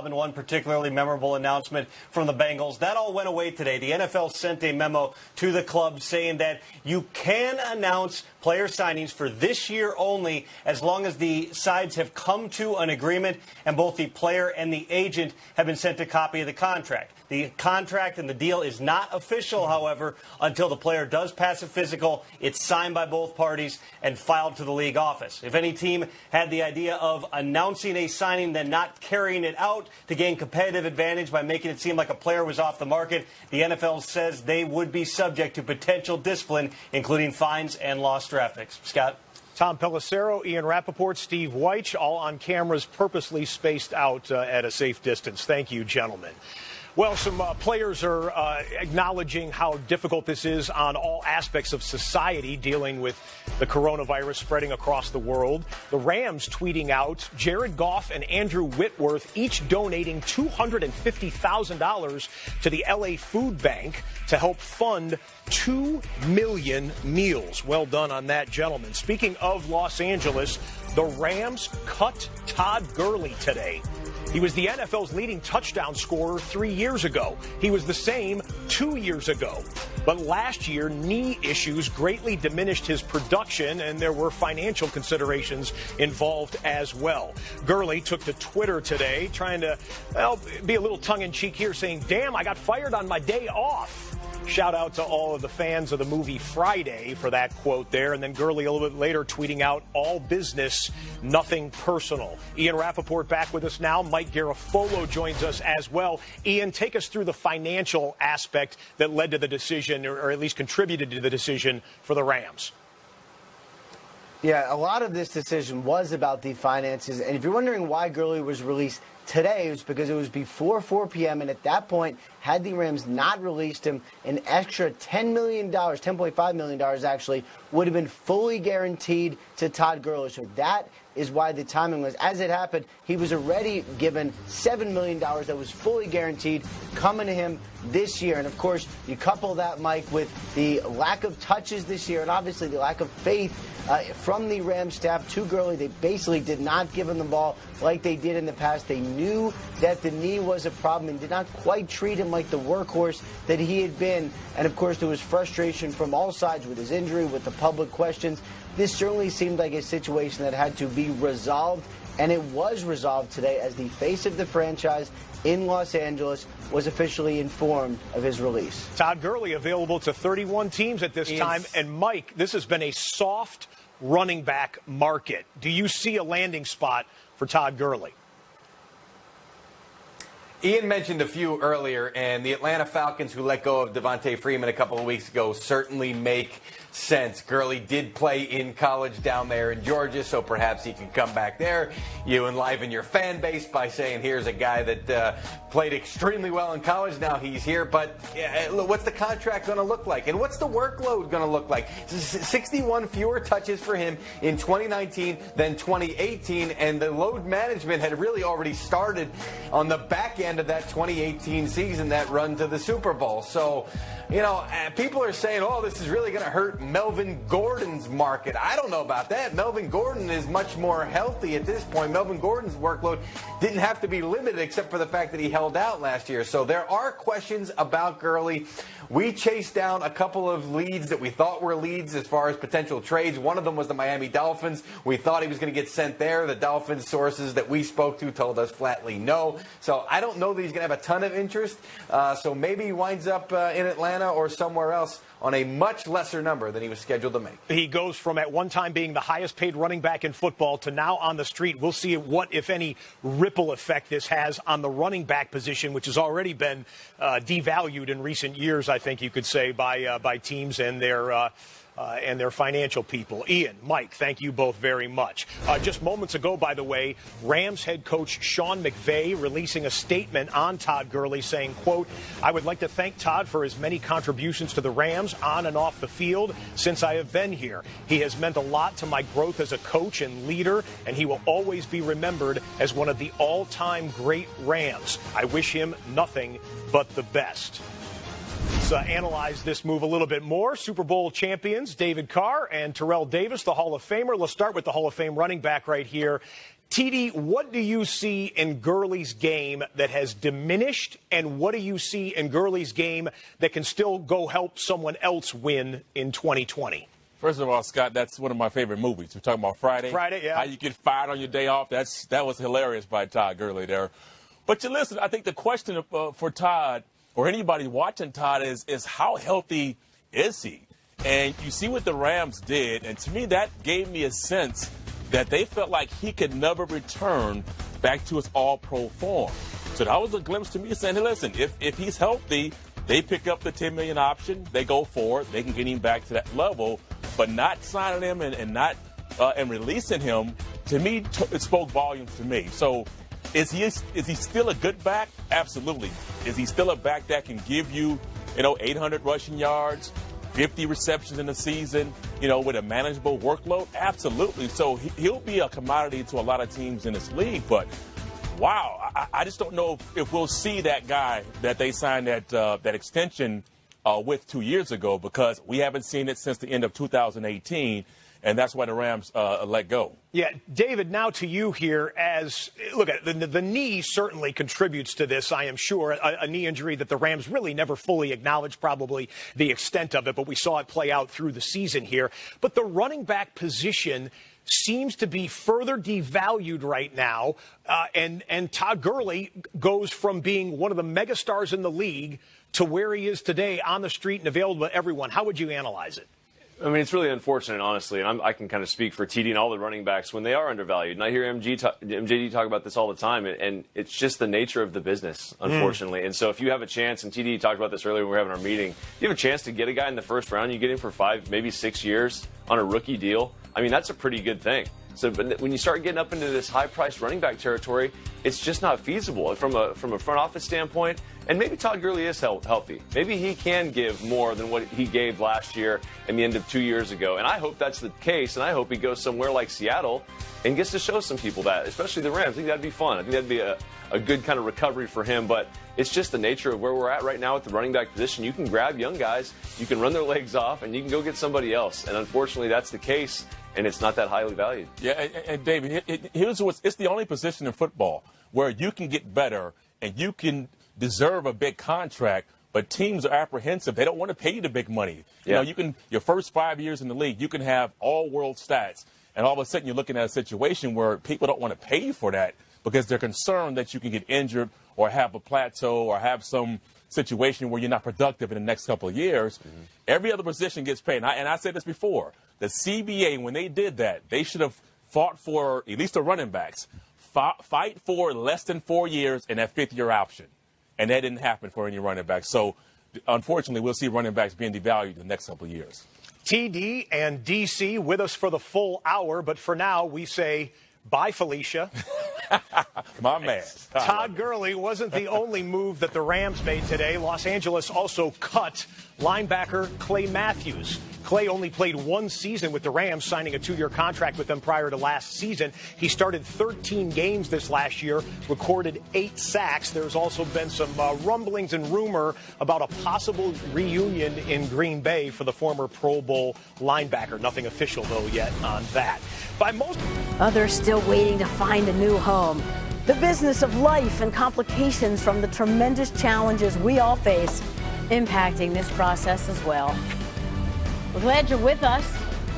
And one particularly memorable announcement from the Bengals. That all went away today. The NFL sent a memo to the club saying that you can announce player signings for this year only as long as the sides have come to an agreement and both the player and the agent have been sent a copy of the contract. The contract and the deal is not official, however, until the player does pass a physical. It's signed by both parties and filed to the league office. If any team had the idea of announcing a signing then not carrying it out to gain competitive advantage by making it seem like a player was off the market, the NFL says they would be subject to potential discipline, including fines and lost draft picks. Scott? Tom Pelissero, Ian Rappaport, Steve Weich, all on cameras purposely spaced out at a safe distance. Thank you, gentlemen. Well, some players are acknowledging how difficult this is on all aspects of society dealing with the coronavirus spreading across the world. The Rams tweeting out Jared Goff and Andrew Whitworth each donating $250,000 to the LA Food Bank to help fund 2 million meals. Well done on that, gentlemen. Speaking of Los Angeles, the Rams cut Todd Gurley today. He was the NFL's leading touchdown scorer 3 years ago. He was the same 2 years ago. But last year, knee issues greatly diminished his production, and there were financial considerations involved as well. Gurley took to Twitter today, trying to be a little tongue-in-cheek here, saying, "Damn, I got fired on my day off." Shout out to all of the fans of the movie Friday for that quote there. And then Gurley a little bit later tweeting out, "All business, nothing personal." Ian Rappaport back with us now. Mike Garafolo joins us as well. Ian, take us through the financial aspect that led to the decision, or at least contributed to the decision for the Rams. Yeah, a lot of this decision was about the finances. And if you're wondering why Gurley was released today, it was because it was before 4 p.m. And at that point, had the Rams not released him, an extra $10 million, $10.5 million actually, would have been fully guaranteed to Todd Gurley. So that is why the timing was. As it happened, he was already given $7 million that was fully guaranteed coming to him this year. And, of course, you couple that, Mike, with the lack of touches this year and obviously the lack of faith from the Rams staff to Gurley. They basically did not give him the ball like they did in the past. They knew that the knee was a problem and did not quite treat him like the workhorse that he had been. And, of course, there was frustration from all sides with his injury, with the public questions. This certainly seemed like a situation that had to be resolved, and it was resolved today as the face of the franchise in Los Angeles was officially informed of his release. Todd Gurley available to 31 teams at this time. And, Mike, this has been a soft running back market. Do you see a landing spot for Todd Gurley? Ian mentioned a few earlier, and the Atlanta Falcons, who let go of Devontae Freeman a couple of weeks ago, certainly make sense. Gurley did play in college down there in Georgia, so perhaps he can come back there. You enliven your fan base by saying, here's a guy that played extremely well in college. Now he's here, but what's the contract going to look like? And what's the workload going to look like? 61 fewer touches for him in 2019 than 2018, and the load management had really already started on the back end of that 2018 season, that run to the Super Bowl. So, you know, people are saying, oh, this is really going to hurt Melvin Gordon's market. I don't know about that. Melvin Gordon is much more healthy at this point. Melvin Gordon's workload didn't have to be limited except for the fact that he held out last year. So there are questions about Gurley. We chased down a couple of leads that we thought were leads as far as potential trades. One of them was the Miami Dolphins. We thought he was going to get sent there. The Dolphins sources that we spoke to told us flatly no. So I don't know that he's going to have a ton of interest. So maybe he winds up in Atlanta or somewhere else on a much lesser number than he was scheduled to make. He goes from at one time being the highest paid running back in football to now on the street. We'll see what, if any, ripple effect this has on the running back position, which has already been devalued in recent years, I think you could say, by teams and their financial people. Ian, Mike, thank you both very much. Just moments ago, by the way, Rams head coach Sean McVay releasing a statement on Todd Gurley saying, quote, "I would like to thank Todd for his many contributions to the Rams on and off the field since I have been here. He has meant a lot to my growth as a coach and leader, and he will always be remembered as one of the all-time great Rams. I wish him nothing but the best." Let's analyze this move a little bit more. Super Bowl champions David Carr and Terrell Davis, the Hall of Famer. Let's start with the Hall of Fame running back right here. TD, what do you see in Gurley's game that has diminished, and what do you see in Gurley's game that can still go help someone else win in 2020? First of all, Scott, that's one of my favorite movies. We're talking about Friday. Friday, yeah. How you get fired on your day off. That was hilarious by Todd Gurley there. But you listen, I think the question for Todd or anybody watching Todd is how healthy is he? And you see what the Rams did, and to me that gave me a sense that they felt like he could never return back to his all-pro form. So that was a glimpse to me saying, hey, listen, if he's healthy, they pick up the $10 million option, they go for it, they can get him back to that level, but not signing him and releasing him, to me, it spoke volumes to me. So is he still a good back? Absolutely. Is he still a back that can give you, 800 rushing yards, 50 receptions in the season, with a manageable workload? Absolutely. So he'll be a commodity to a lot of teams in this league. But, wow, I just don't know if we'll see that guy that they signed that extension with 2 years ago, because we haven't seen it since the end of 2018. And that's why the Rams let go. Yeah, David, now to you here. Look, the knee certainly contributes to this, I am sure. A knee injury that the Rams really never fully acknowledged probably the extent of it, but we saw it play out through the season here. But the running back position seems to be further devalued right now, and Todd Gurley goes from being one of the megastars in the league to where he is today on the street and available to everyone. How would you analyze it? I mean, it's really unfortunate, honestly, and I can kind of speak for TD and all the running backs when they are undervalued. And I hear MJD talk about this all the time, and it's just the nature of the business, unfortunately. And so if you have a chance, and TD talked about this earlier when we were having our meeting, if you have a chance to get a guy in the first round, you get him for 5, maybe 6 years on a rookie deal, I mean, that's a pretty good thing. So but when you start getting up into this high-priced running back territory, it's just not feasible from a front office standpoint. And maybe Todd Gurley is healthy. Maybe he can give more than what he gave last year and the end of 2 years ago. And I hope that's the case, and I hope he goes somewhere like Seattle and gets to show some people that, especially the Rams. I think that'd be fun. I think that'd be a good kind of recovery for him. But it's just the nature of where we're at right now with the running back position. You can grab young guys, you can run their legs off, and you can go get somebody else. And unfortunately, that's the case, and it's not that highly valued. Yeah, and David, it's the only position in football where you can get better and you can deserve a big contract, but teams are apprehensive. They don't want to pay you the big money. Yeah. Your first 5 years in the league, you can have all-world stats, and all of a sudden you're looking at a situation where people don't want to pay you for that because they're concerned that you can get injured or have a plateau or have some situation where you're not productive in the next couple of years. Mm-hmm. Every other position gets paid. And I said this before. The CBA, when they did that, they should have fought for, at least the running backs, fight for less than 4 years and that fifth-year option. And that didn't happen for any running backs. So, unfortunately, we'll see running backs being devalued in the next couple of years. TD and DC with us for the full hour, but for now, we say bye, Felicia. My man. Todd Gurley wasn't the only move that the Rams made today. Los Angeles also cut linebacker Clay Matthews. Clay only played 1 season with the Rams, signing a 2-year contract with them prior to last season. He started 13 games this last year, recorded 8 sacks. There's also been some rumblings and rumor about a possible reunion in Green Bay for the former Pro Bowl linebacker. Nothing official, though, yet on that. By most others still waiting to find a new home. The business of life and complications from the tremendous challenges we all face impacting this process as well. We're glad you're with us.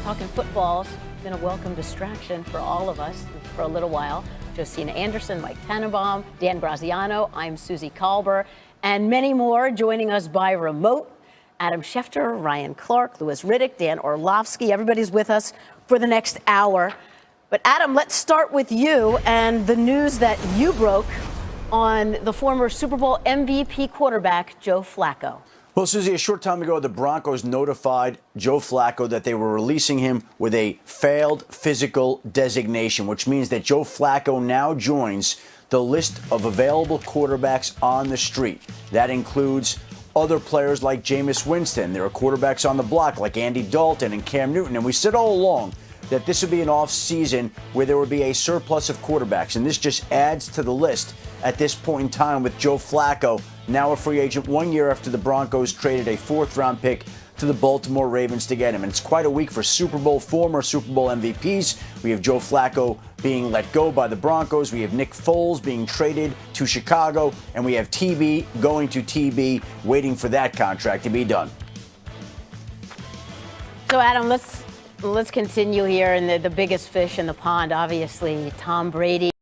Talking football's been a welcome distraction for all of us for a little while. Josina Anderson, Mike Tannenbaum, Dan Graziano, I'm Susie Kalber, and many more joining us by remote. Adam Schefter, Ryan Clark, Louis Riddick, Dan Orlovsky, everybody's with us for the next hour. But Adam, let's start with you and the news that you broke on the former Super Bowl MVP quarterback, Joe Flacco. Well, Susie, a short time ago, the Broncos notified Joe Flacco that they were releasing him with a failed physical designation, which means that Joe Flacco now joins the list of available quarterbacks on the street. That includes other players like Jameis Winston. There are quarterbacks on the block like Andy Dalton and Cam Newton. And we said all along that this would be an off-season where there would be a surplus of quarterbacks. And this just adds to the list at this point in time with Joe Flacco, now a free agent 1 year after the Broncos traded a 4th-round pick to the Baltimore Ravens to get him. And it's quite a week for former Super Bowl MVPs. We have Joe Flacco being let go by the Broncos. We have Nick Foles being traded to Chicago, and we have TB going to TB, waiting for that contract to be done. So, Adam, let's continue here. And the biggest fish in the pond, obviously, Tom Brady.